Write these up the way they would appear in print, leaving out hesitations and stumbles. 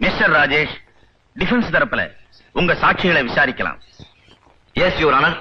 Mister Rajesh, defence தரப்புல உங்க சாட்சிகளை விசாரிக்கலாம். Yes your honour.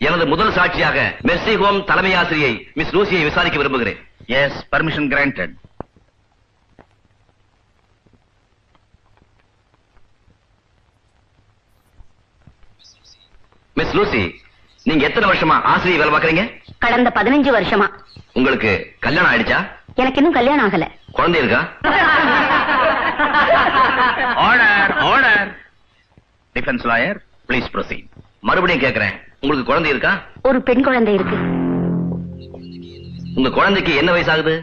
எனது முதல் சாட்சியாக மெர்சி ஹோம் தலைமை ஆசிரியை மிஸ் லூசியை விசாரிக்க விரும்புகிறேன். Yes, permission granted. Miss Lucy, நீங்க எத்தனை வருஷமா ஆசிரியை வேலை பார்க்கறீங்க? கடந்த 15 வருஷமா. உங்களுக்கு கல்யாணம் ஆயிடுச்சா? எனக்கு இன்னும் கல்யாணம் ஆகல. குழந்தை இருக்கா? Order, order. Defence lawyer, please proceed. மறுபடியும் கேட்கிறேன், உங்களுக்கு குழந்தை இருக்கா? ஒரு பெண் குழந்தை இருக்கு. உங்க குழந்தைக்கு என்ன வயசாகுது?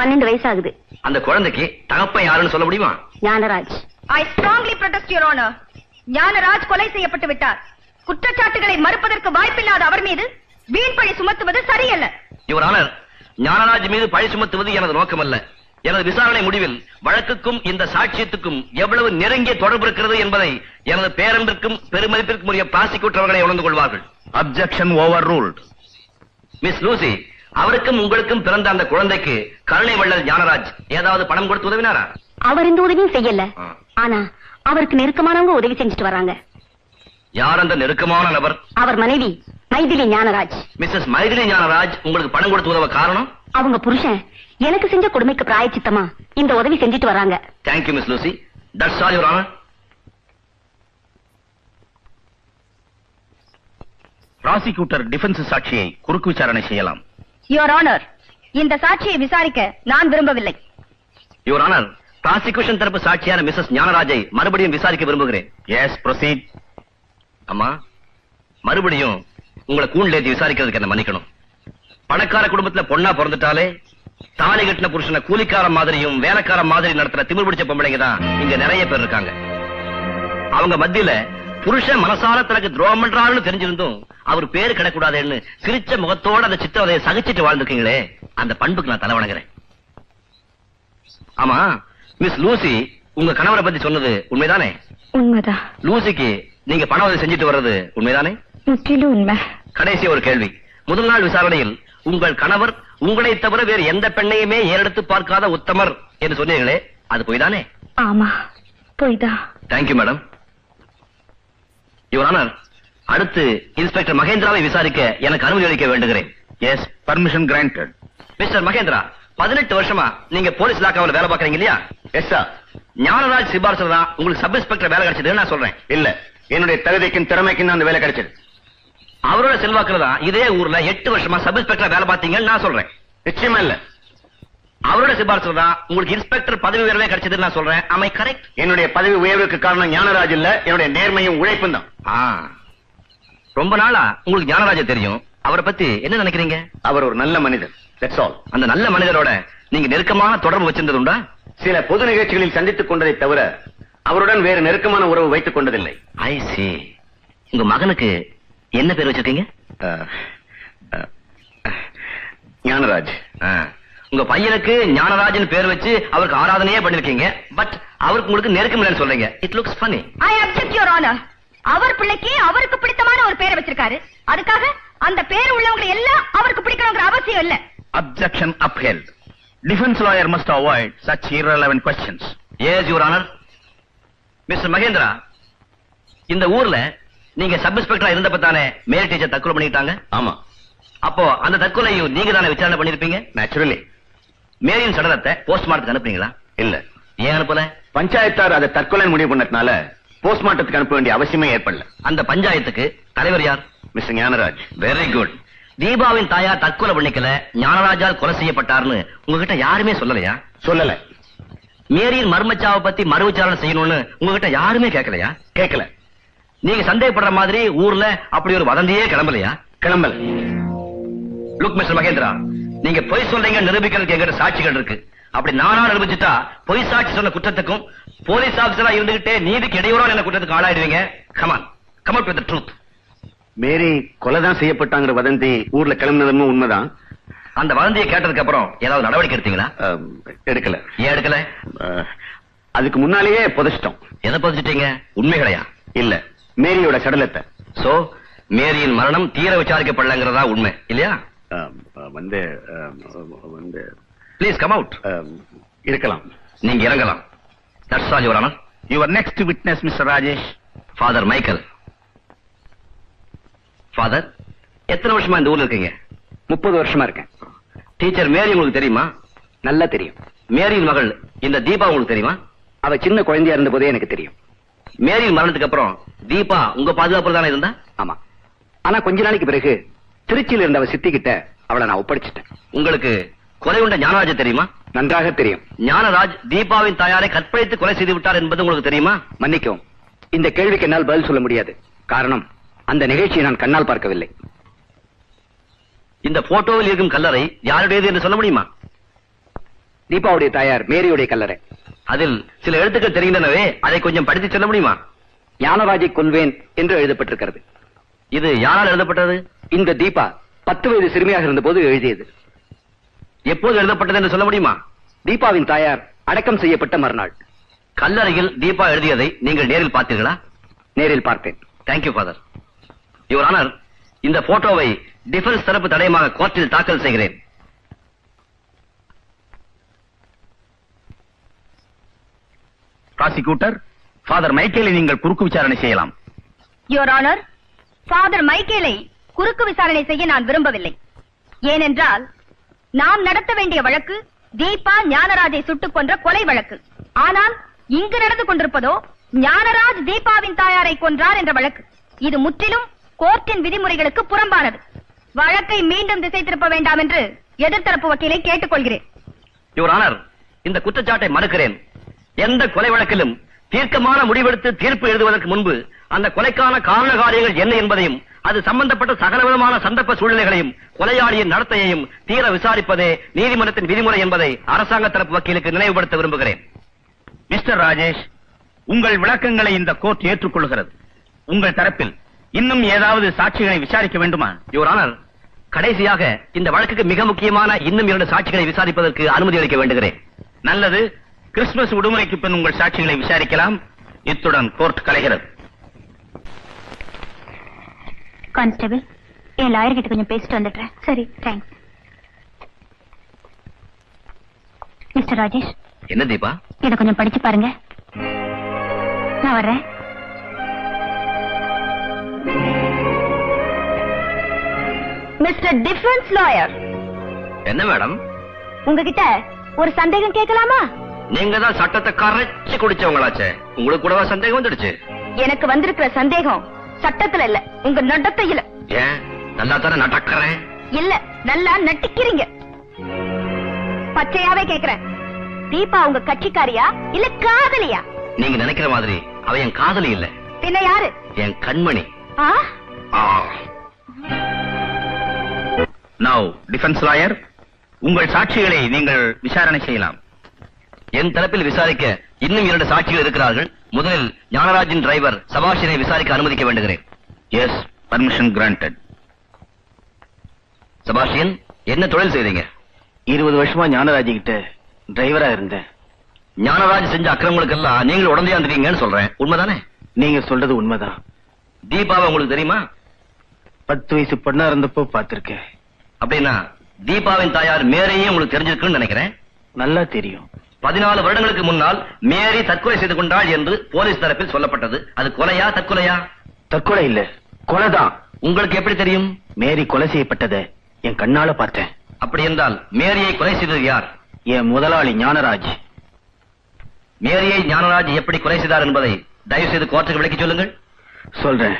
12 வயசு ஆகுது. அந்த குழந்தைக்கு தகப்பன் யாருன்னு சொல்ல முடியுமா? Gnanaraj. I strongly protest your honor. Gnanaraj கொலை செய்யப்பட்டு விட்டார். குற்றச்சாட்டுகளை மறுப்பதற்கு வாய்ப்பில்லாத அவர் மீது வீண் பழி சுமத்துவது சரியல்ல. யுவர் ஆனர், ஞானராஜ் மீது பழி சுமத்துவது எனது நோக்கமல்ல. எனது விசாரணை முடிவில் வழக்குக்கும் இந்த சாட்சியத்துக்கும் எவ்வளவு நெருங்கிய தொடர்பு இருக்கிறது என்பதை எனது பேரன்பிற்கும் பெருமதிப்பிற்கும் உரிய ப்ராசிக்யூட்டர் அவர்களை உணர்ந்து கொள்வார்கள். Objection over ruled. Miss Lucy, அவருக்கும் உங்களுக்கும் பிறந்த அந்த குழந்தைக்கு கருணை வள்ளல் ஞானராஜ் ஏதாவது பணம் கொடுத்து உதவினாரா? அவர் இந்த உதவியும் செய்யல. ஆனா அவருக்கு நெருக்கமானவங்க உதவி செஞ்சுட்டு வர்றாங்க. யார் அந்த நெருக்கமான நபர்? அவர் மனைவி மைதிலி ஞானராஜ். மிஸ்ஸஸ் மைதிலி ஞானராஜ் உங்களுக்கு பணம் கொடுத்து உதவ காரணம்? அவங்க புருஷன் எனக்கு செஞ்ச கொடுமைக்கு பிராயச்சித்தமா இந்த உதவி செஞ்சுட்டு வராங்க. Thank you miss Lucy. That's all your honour. Prosecutor defence சாட்சியை குறுக்கு விசாரணை செய்யலாம். யுவர் ஆனர், இந்த சாட்சியை விசாரிக்க நான் விரும்பவில்லை. யுவர் ஆனர், ப்ராசிக்யூஷன் தரப்பு சாட்சியான மிஸ்ஸஸ் ஞானராஜை மறுபடியும் விசாரிக்க விரும்புகிறேன். Yes, proceed. அம்மா, மறுபடியும் உங்களை கூண்டில் ஏற்றி விசாரிக்கிறதுக்கு என்ன மன்னிக்கணும். பணக்கார குடும்பத்துல பொண்ணா பிறந்துட்டாலே தாலி கட்டின புருஷனை கூலிக்கார மாதிரியும் வேலைக்கார மாதிரி நடத்துற திமிர் பிடிச்ச பொம்பளைங்க தான் இங்க நிறைய பேர் இருக்காங்க. அவங்க மத்தியில புருஷன் மனசால தனக்கு துரோகம் பண்றாருன்னு தெரிஞ்சிருந்தும் அவர் பேரு கிடக்கூடாதுன்னு சிரிச்ச முகத்தோட அந்த சித்திரவதையை சகிச்சிட்டு வாழ்ந்துருக்கீங்களே, அந்த பண்புக்கு நான் தலை வணங்குறேன். ஆமா, மிஸ் லூசி உங்க கணவரை பத்தி சொன்னது உண்மைதானே? உண்மைதான். லூசிக்கு நீங்க பண உதவி செஞ்சுட்டு வர்றது உண்மைதானே? முற்றிலும் உண்மை. கடைசி ஒரு கேள்வி. முதல் நாள் விசாரணையில் உங்கள் கணவர் உங்களை தவிர வேறு எந்த பெண்ணையுமே ஏறெடுத்து பார்க்காத உத்தமர் என்று சொன்னீர்களே, அது பொய்தானே? ஆமா, பொய்தான். Thank you madam. யுவர் ஆனர், அடுத்து இன்ஸ்பெக்டர் மகேந்திராவை விசாரிக்க எனக்கு அனுமதி அளிக்க வேண்டுகிறேன். Yes, permission granted. Mister Mahendra, 18 வருஷமா நீங்க போலீஸ் இலாக்காவில் வேலை பார்க்கறீங்க இல்லையா? Yes sir. ஞானராஜ் சிபாரிசுல தான் உங்களுக்கு சப் இன்ஸ்பெக்டர் வேலை கிடைச்சதுன்னு நான் சொல்றேன். இல்ல, என்னுடைய தகுதிக்கும் திறமைக்கும் அந்த வேலை கிடைச்சது. அவரோட செல்வாக்குல தான் இதே ஊர்ல 8 வருஷமா சப் இன்ஸ்பெக்டர் வேலை பார்த்தீங்கன்னு நான் சொல்றேன். நிச்சயமா இல்ல. அவரோட சிபாரிசுல தான் உங்களுக்கு இன்ஸ்பெக்டர் பதவி உயர்வே கிடைச்சதுன்னு நான் சொல்றேன். Am I correct? என்னுடைய பதவி உயர்வுக்கு காரணம் ஞானராஜ் இல்ல, என்னுடைய நேர்மையும் உழைப்பும் தான். ரொம்ப நாளா உங்களுக்கு ஞானராஜ தெரியும். அவரை பத்தி என்ன நினைக்கிறீங்க? அவர் ஒரு நல்ல மனிதர். That's all. அந்த நல்ல மனிதரோட நீங்க நெருக்கமான தொடர்பு வச்சிருந்தது உண்டா? சில பொது நிகழ்ச்சிகளில் சந்தித்துக் கொண்டதை தவிர அவருடன் வேறு நெருக்கமான உறவு வைத்துக் கொண்டதில்லை. ஐ see. உங்க மகனுக்கு என்ன பேர் வச்சிருக்கீங்க? ஞானராஜ். உங்க பையனுக்கு ஞானராஜன் பேர் வச்சு அவருக்கு ஆராதனையே பண்ணிருக்கீங்க. பட் அவருக்கு உங்களுக்கு நெருக்கம் இல்லைன்னு சொல்றீங்க. It looks funny. I object your honor. அவர் பிள்ளைக்கு அவருக்கு பிடித்தமான ஒரு பேரை வச்சிருக்காரு. அதுக்காக அந்த பேர் உள்ளவங்க எல்லாம் அவருக்கு பிடிக்கணுங்கிற அவசியம் இல்ல. Objection upheld. Defense lawyer must avoid such irrelevant questions. Yes, your honor. Mister Mahendra, இந்த ஊர்ல நீங்க சப் இன்ஸ்பெக்டரா இருந்தப்ப தானே மேல் டீச்சர் தற்கொலை பண்ணிட்டாங்க? ஆமா. அப்போ அந்த தற்கொலையும் நீங்க தானே விசாரணை பண்ணிருப்பீங்க? நேச்சுரலி. மேரியின் சடலத்தை போஸ்ட்மார்ட்டத்துக்கு அனுப்புறீங்களா? இல்ல. ஏன் அனுப்பல? பஞ்சாயத்தார் அதை தற்கொலை முடிவு பண்ணதுனால போஸ்ட்மார்ட்டத்துக்கு அனுப்ப வேண்டிய அவசியமே ஏற்படல. அந்த பஞ்சாயத்துக்கு தலைவர் யார்? மிஸ்டர் ஞானராஜ். Very good. தீபாவின் தாயார் தற்கொலை பண்ணிக்கல, ஞானராஜால் கொலை செய்யப்பட்டார்னு உங்ககிட்ட யாருமே சொல்லலையா? சொல்லல. மேரியின் மர்மச்சாவை பத்தி மறு விசாரணை செய்யணும்னு உங்ககிட்ட யாருமே கேட்கலையா? கேட்கல. நீங்க சந்தேகப்படுற மாதிரி ஊர்ல அப்படி ஒரு வதந்தியே கிளம்பலையா? கிளம்பல. லுக் மிஸ்டர் மகேந்திரா, நீங்க பொய் சொல்றீங்க நிரூபிக்கிறதுக்கு எங்கிட்ட சாட்சிகள் இருக்கு. அப்படி நானா நிரூபிச்சுட்டா பொய் சாட்சி சொன்ன குற்றத்துக்கும் போலீஸ் ஆபீசரா இருந்துகிட்டே நீதிக்கு இடையூறான என்ன குற்றத்துக்கு ஆளாயிடுவீங்க. Come on, come out with the truth. Mary கொலைதான் செய்யப்பட்டாங்கிற வதந்தி ஊர்ல கிளம்பினதும் உண்மைதான். அந்த வதந்தியை கேட்டதுக்கு அப்புறம் ஏதாவது நடவடிக்கை எடுத்தீங்களா? எடுக்கல. ஏன் எடுக்கல? அதுக்கு முன்னாலேயே புதைச்சிட்டோம். எதை புதைச்சிட்டீங்க? உண்மைகளையா? இல்ல, மேரியோட சடலத்தை. சோ மேரியின் மரணம் தீர விசாரிக்கப்படலங்கிறதா உண்மை இல்லையா? வந்து வந்து ப்ளீஸ் கம் அவுட். இருக்கலாம். நீங்க இறங்கலாம். That's all your honour. Your next witness mister Rajesh. Father Michael. Father, எத்தனை வருஷமா இந்த ஊர்ல இருக்கீங்க? 30 வருஷமா இருக்கேன். டீச்சர் மேரி உங்களுக்கு தெரியுமா? நல்லா தெரியும். மேரியின் மகள் இந்த தீபா உங்களுக்கு தெரியுமா? அவ சின்ன குழந்தையா இருந்த போதே எனக்கு தெரியும். மேரியின் மரணத்துக்கு அப்புறம் தீபா உங்க பாதுகாப்புல தானே இருந்தா? ஆமா. ஆனா கொஞ்ச நாளைக்கு பிறகு திருச்சியில இருந்த அவ சித்திக்கிட்ட அவளை நான் ஒப்படைச்சிட்டேன். உங்களுக்கு கொலை உண்ட ஞானராஜ தெரியுமா? நன்றாக தெரியும். ஞானராஜ் தீபாவின் தாயாரை கற்பழித்து கொலை செய்து விட்டார் என்பது உங்களுக்கு தெரியுமா? மன்னிக்கவும், இந்த கேள்விக்கு என்னால் பதில் சொல்ல முடியாது. காரணம், அந்த நிகழ்ச்சியை நான் கண்ணால் பார்க்கவில்லை. இந்த போட்டோவில் இருக்கும் கல்லறை யாருடையது என்று சொல்ல முடியுமா? தீபாவுடைய தாயார் மேரியுடைய கல்லறை. அதில் சில எழுத்துக்கள் தெரிகின்றனவே, அதை கொஞ்சம் படித்து சொல்ல முடியுமா? ஞானராஜை கொல்வேன் என்று எழுதப்பட்டிருக்கிறது. இது யாரால் எழுதப்பட்டது? இந்த தீபா 10 வயது சிறுமியாக இருந்த போது எழுதியது. எப்போது எழுதப்பட்டது என்று சொல்ல முடியுமா? தீபாவின் தாயார் அடக்கம் செய்யப்பட்ட மறுநாள். கல்லறையில் தீபா எழுதியதை நீங்கள் நேரில் பார்த்தீர்களா? நேரில் பார்த்தேன். Thank you father. யுவர் ஆனர், இந்த போட்டோவை டிஃபென்ஸ் தரப்பு தடயமாக கோர்ட்டில் தாக்கல் செய்கிறேன். ப்ராசிக்யூட்டர், ஃபாதர் மைக்கேலை நீங்கள் குறுக்கு விசாரணை செய்யலாம். யுவர் ஆனர், ஃபாதர் மைக்கேலை குறுக்கு விசாரணை செய்ய நான் விரும்பவில்லை. ஏனென்றால் நாம் நடத்த வேண்டிய வழக்கு தீபா ஞானராஜை சுட்டுக் கொன்ற கொலை வழக்கு. ஆனால் இங்கு நடந்து கொண்டிருப்பதோ ஞானராஜ் தீபாவின் தாயாரை கொன்றார் என்ற வழக்கு. இது முற்றிலும் கோர்ட்டின் விதிமுறைகளுக்கு புறம்பானது. வழக்கை மீண்டும் திசை திருப்ப வேண்டாம் என்று எதிர்த்தரப்பு வக்கீலை கேட்டுக்கொள்கிறேன். யுவர் ஆனர், இந்த குற்றச்சாட்டை மறுக்கிறேன். எந்த கொலை வழக்கிலும் தீர்க்கமான முடிவெடுத்து தீர்ப்பு எழுதுவதற்கு முன்பு அந்த கொலைக்கான காரண காரியங்கள் என்ன என்பதையும் அது சம்பந்தப்பட்ட சகலவிதமான சந்தர்ப்ப சூழ்நிலைகளையும் கொலையாளியின் நடத்தையையும் தீர விசாரிப்பதே நீதிமன்றத்தின் விதிமுறை என்பதை அரசாங்க தரப்பு வக்கீலுக்கு நினைவுபடுத்த விரும்புகிறேன். மிஸ்டர் ராஜேஷ், உங்கள் விளக்கங்களை இந்த கோர்ட் ஏற்றுக்கொள்கிறது. உங்கள் தரப்பில் இன்னும் ஏதாவது சாட்சிகளை விசாரிக்க வேண்டுமா? யுவர் ஆனர், கடைசியாக இந்த வழக்குக்கு மிக முக்கியமான இன்னும் 2 சாட்சிகளை விசாரிப்பதற்கு அனுமதி அளிக்க வேண்டுகிறேன். நல்லது. கிறிஸ்துமஸ் விடுமுறைக்கு பின் உங்கள் சாட்சிகளை விசாரிக்கலாம். இத்துடன் கோர்ட் கலைகிறது. கான்ஸ்டபிள், என் லாயர் கிட்ட கொஞ்சம் பேசிட்டு வந்துடுறேன். சரி, தேங்க்ஸ். மிஸ்டர் ராஜேஷ், என்ன தீபா? இதை கொஞ்சம் படிச்சு பாருங்க. நான் வர்றேன். மிஸ்டர் டிஃபென்ஸ் லாயர், என்ன மேடம்? உங்ககிட்ட ஒரு சந்தேகம் கேட்கலாமா? நீங்க தான் சட்டத்தை கரைச்சு குடிச்சவங்களாச்சே, உங்களுக்கு கூடவா சந்தேகம் வந்துடுச்சு? எனக்கு வந்திருக்கிற சந்தேகம் சட்டத்துல இல்ல, உங்க நடத்தையில. ஏன், நல்லா தானே நடக்கிறேன். இல்ல, நல்லா நட்டிக்கிறீங்க. பச்சையாவே கேக்குறேன், தீபா உங்க கட்சிக்காரியா இல்ல காதலியா? நீங்க நினைக்கிற மாதிரி அவ என் காதலி இல்ல. பின்ன யாரு? என் கண்மணி. நவ் டிஃபென்ஸ் லாயர், உங்கள் சாட்சிகளை நீங்கள் விசாரணை செய்யலாம். என் தரப்பில் விசாரிக்க இன்னும் 2 சாட்சிகள் இருக்கிறார்கள். முதலில் ஞானராஜின் டிரைவர் சபாஷினை விசாரிக்க அனுமதிக்க வேண்டுகிறேன். Yes, permission granted. சபாஷியன், என்ன தொழில் செய்தீங்க? 20 வருஷமா ஞானராஜ் கிட்ட டிரைவரா இருந்தேன். ஞானராஜ் செஞ்ச அக்கிரமங்களுக்கெல்லாம் நீங்கள் உடந்தையா இருந்தீங்கன்னு சொல்றேன், உண்மைதானே? நீங்க சொல்றது உண்மைதான். தீபாவை உங்களுக்கு தெரியுமா? 10 வயசு பொண்ணா இருந்தப்போ பாத்திருக்கேன். அப்படின்னா தீபாவின் தாயார் மேரியும் உங்களுக்கு தெரிஞ்சிருக்குன்னு நினைக்கிறேன். நல்லா தெரியும். 14 வருடங்களுக்கு முன்னால் மேரி தற்கொலை செய்து கொண்டாள் என்று போலீஸ் தரப்பில் சொல்லப்பட்டது. அது கொலையா தற்கொலையா? தற்கொலை இல்ல, கொலைதான். உங்களுக்கு எப்படி தெரியும்? மேரி கொலை செய்யப்பட்டதை என் கண்ணால பார்த்தேன். அப்படி என்றால் மேரியை கொலை செய்தது யார்? என் முதலாளி ஞானராஜ். மேரியை ஞானராஜ் எப்படி கொலை செய்தார் என்பதை தயவு செய்து கோர்ட்டுக்கு விளக்கி சொல்லுங்கள். சொல்றேன்.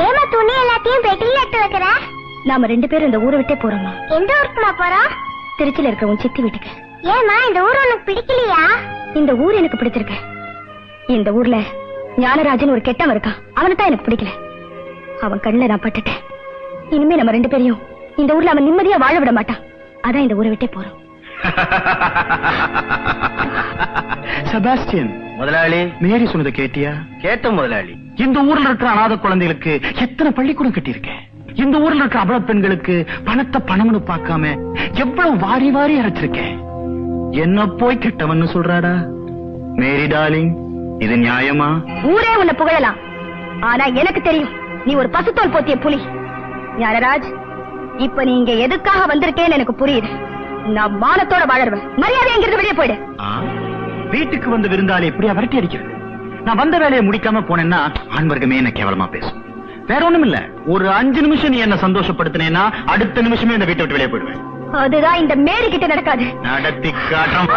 ஏமா துணி எல்லாத்தையும் பெட்டியில எடுத்து வைக்கிற? நாம 2 பேரும் இந்த ஊரை விட்டே போறோமா? எந்த ஊருக்குமா போறோம்? திருச்சியில இருக்க உன் சித்தி வீட்டுக்கு. ஏமா இந்த ஊர் உனக்கு பிடிக்கலையா? இந்த ஊர் எனக்கு பிடிச்சிருக்கு. இந்த ஊர்ல ஞானராஜன் ஒரு கெட்டவன் இருக்கான், அவனை தான் எனக்கு பிடிக்கல. அவன் கண்ணுல நான் பட்டுட்டேன். இனிமே நம்ம 2 பேரையும் இந்த ஊர்ல அவன் நிம்மதியா வாழ விட மாட்டான். அதான் இந்த ஊரை விட்டே போறோம். செபாஸ்டியன் முதலாளி, மேரி சொன்னதை கேட்டியா? கேட்ட முதலாளி. இந்த ஊர்ல இருக்கிற அநாத குழந்தைகளுக்கு எத்தனை பள்ளிக்கூடம் கட்டியிருக்கேன். இந்த ஊர்ல இருக்கிற அபல பெண்களுக்கு பணத்தை பணம்னு பார்க்காம எவ்வளவு வாரி வாரி அரைச்சிருக்கேன். என்ன போய் கெட்டவன்னு சொல்றாடா? மேரி டார்லிங், இது நியாயமா? ஊரே உன்னை புகழலாம், ஆனா எனக்கு தெரியும் நீ ஒரு பசுத்தோல் போத்திய புலி. ஞானராஜ், இப்ப நீ இங்க எதுக்காக வந்திருக்கேன்னு எனக்கு புரியுது. நான் மானத்தோட வாழறவன். மரியாதை என்கிறது வெளியே போயிடு. வீட்டுக்கு வந்து விருந்தாளி எப்படியா விரட்டி அடிக்கிறது? நான் வந்த வேலையை முடிக்காம போனேன்னா ஆண்வர்க்கமே என்ன கேவலமா பேசும். வேற ஒண்ணும் இல்ல, ஒரு 5 நிமிஷம் நீ என்ன சந்தோஷப்படுத்தினேன்னா அடுத்த நிமிஷமே இந்த வீட்டை விட்டு வெளியே போயிடுவேன். அதுதான் இந்த மேரி கிட்ட நடக்காது. நடத்தி காட்டம்.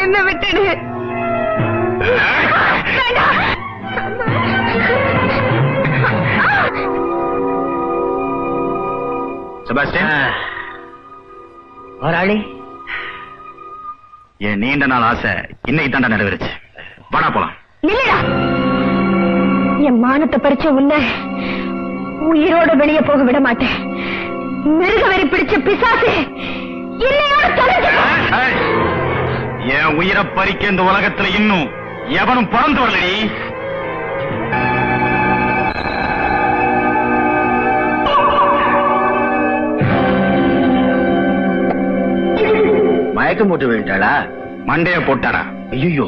என்ன விட்டுடு. செபாஸ்டியன், வராளி, என் நீண்ட நாள் ஆசை இன்னைக்கு தாண்டா நிறைவேறுச்சு. வாடா போலாம். நில்லுடா. என் மானத்தை பறிச்ச உன்னை உயிரோட வெளியே போக விட மாட்டேன். மிருக வெறி பிடிச்ச பிசாசு என்னையோட தொலைஞ்சு. என் உயிரை பறிக்க இந்த உலகத்துல இன்னும் எவனும் பிறந்து வரலடி. மயக்கம் போட்டு விழுந்தாளா? மண்டைய போட்டாரா? ஐயோ,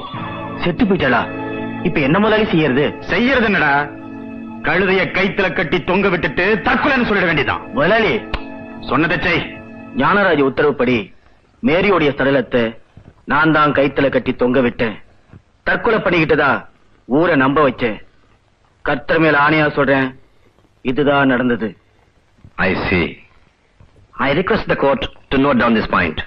செத்து போயிட்டாளா? இப்ப என்ன முதலாளி செய்யறது? செய்யறது என்னடா? கழுதைய கைத்துல கட்டி தொங்க விட்டுட்டு தற்கொலைன்னு சொல்லிட வேண்டியதான். முதலாளி, சொன்னதை செய். ஞானராஜ் உத்தரவுப்படி மேரியோடைய சடலத்தை நான் தான் கைத்துல கட்டி தொங்க விட்டேன். தற்கொலை பண்ணிக்கிட்டதா ஊரை நம்ப வச்சேன். கர்த்தர் மேல ஆணையா சொல்றேன், இதுதான் நடந்தது. I see. I request the court to note down this point.